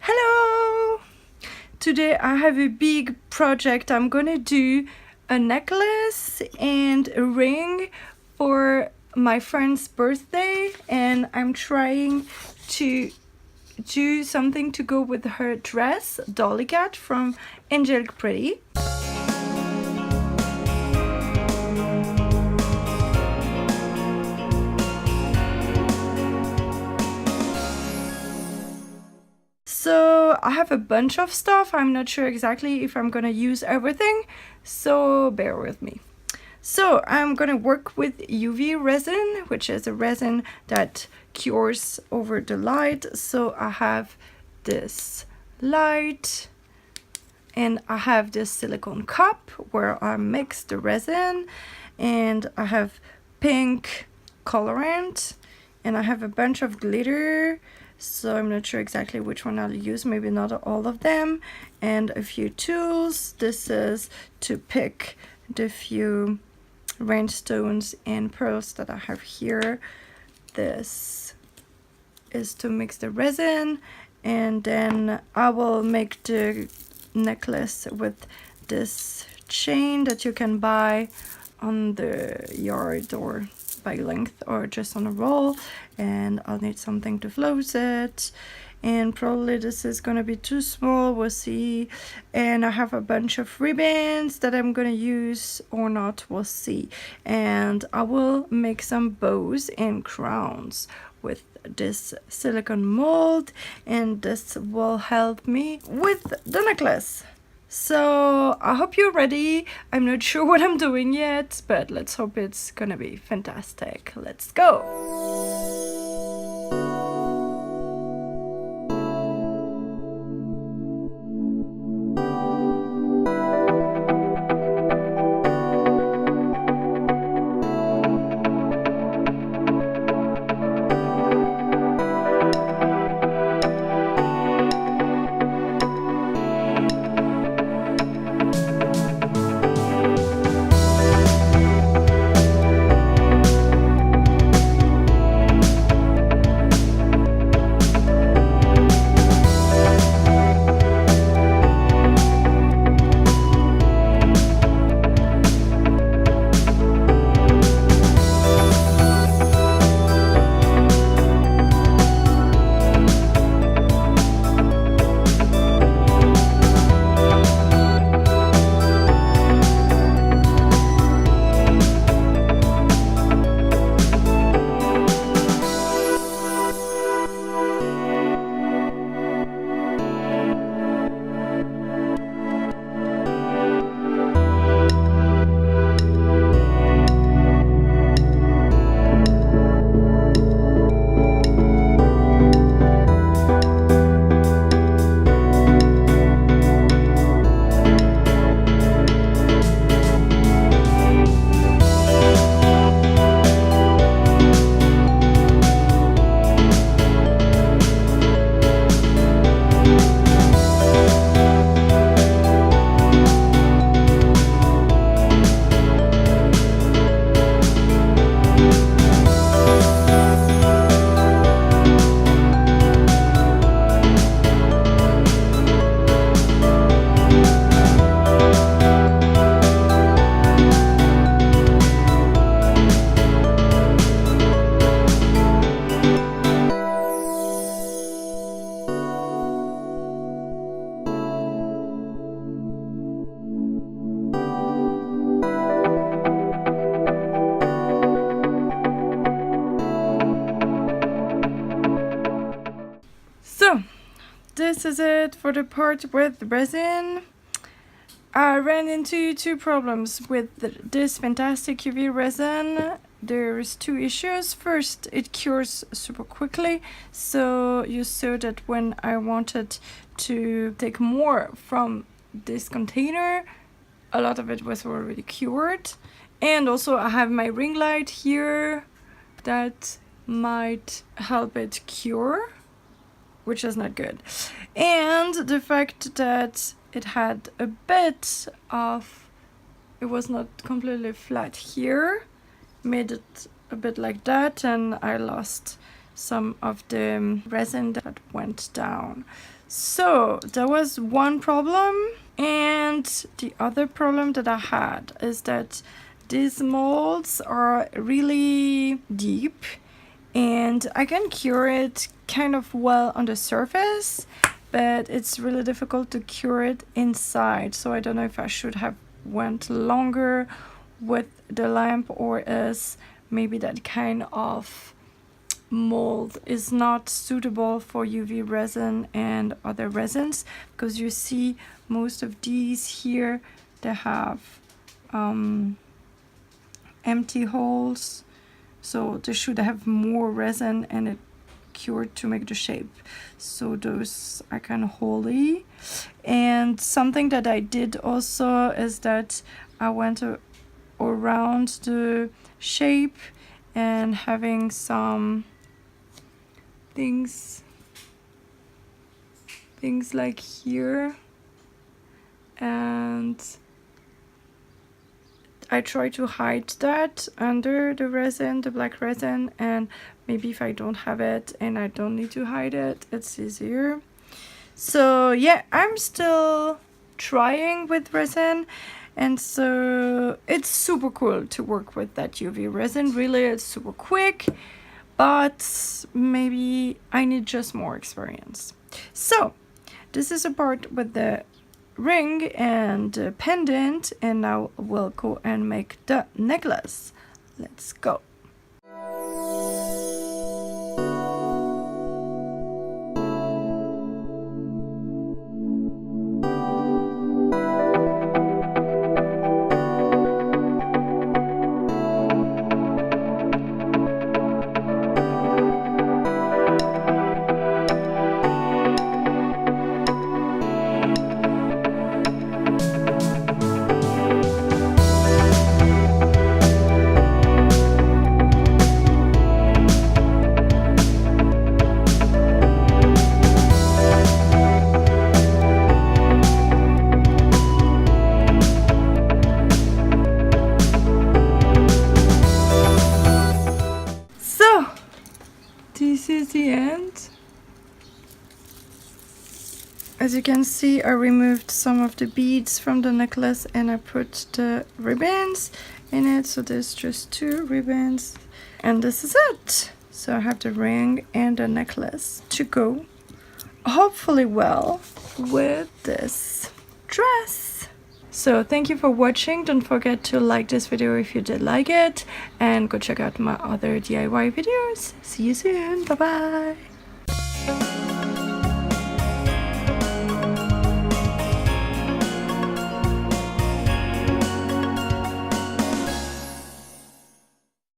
Hello! Today I have a big project. I'm gonna do a necklace and a ring for my friend's birthday, and I'm trying to do something to go with her dress, Dolly Cat from Angelic Pretty. So I have a bunch of stuff. I'm not sure exactly if I'm gonna use everything, so bear with me. So I'm gonna work with UV resin, which is a resin that cures over the light. So I have this light and I have this silicone cup where I mix the resin, and I have pink colorant, and I have a bunch of glitter. So I'm not sure exactly which one I'll use, maybe not all of them, and a few tools. This is to pick the few rhinestones and pearls that I have here. This is to mix the resin, and then I will make the necklace with this chain that you can buy on the yard or by length or just on a roll, and I'll need something to close it, and probably this is gonna be too small, we'll see. And I have a bunch of ribbons that I'm gonna use or not, we'll see. And I will make some bows and crowns with this silicone mold, and this will help me with the necklace. So I hope you're ready. I'm not sure what I'm doing yet, but let's hope it's gonna be fantastic. Let's go! So this is it for the part with resin. I ran into two problems with this fantastic UV resin. There's two issues. First, it cures super quickly, so you saw that when I wanted to take more from this container, a lot of it was already cured. And also I have my ring light here that might help it cure, which is not good. And the fact that it had a bit of, it was not completely flat here, made it a bit like that, and I lost some of the resin that went down. So there was one problem, and the other problem that I had is that these molds are really deep, and I can cure it kind of well on the surface, but it's really difficult to cure it inside. So I don't know if I should have went longer with the lamp, or is maybe that kind of mold is not suitable for UV resin and other resins, because you see most of these here, they have empty holes, so they should have more resin and it cured to make the shape. So those are kind of holy. And something that I did also is that I went around the shape and having some things like here, and I try to hide that under the resin, the black resin, and maybe if I don't have it and I don't need to hide it, it's easier. So yeah, I'm still trying with resin, and so it's super cool to work with that UV resin. Really, it's super quick, but maybe I need just more experience. So this is a part with the ring and the pendant, and now we'll go and make the necklace. Let's go. This is the end. As you can see, I removed some of the beads from the necklace and I put the ribbons in it. So there's just 2 ribbons, and this is it. So I have the ring and the necklace to go hopefully well with this dress. So thank you for watching. Don't forget to like this video if you did like it, and go check out my other DIY videos. See you soon. Bye bye.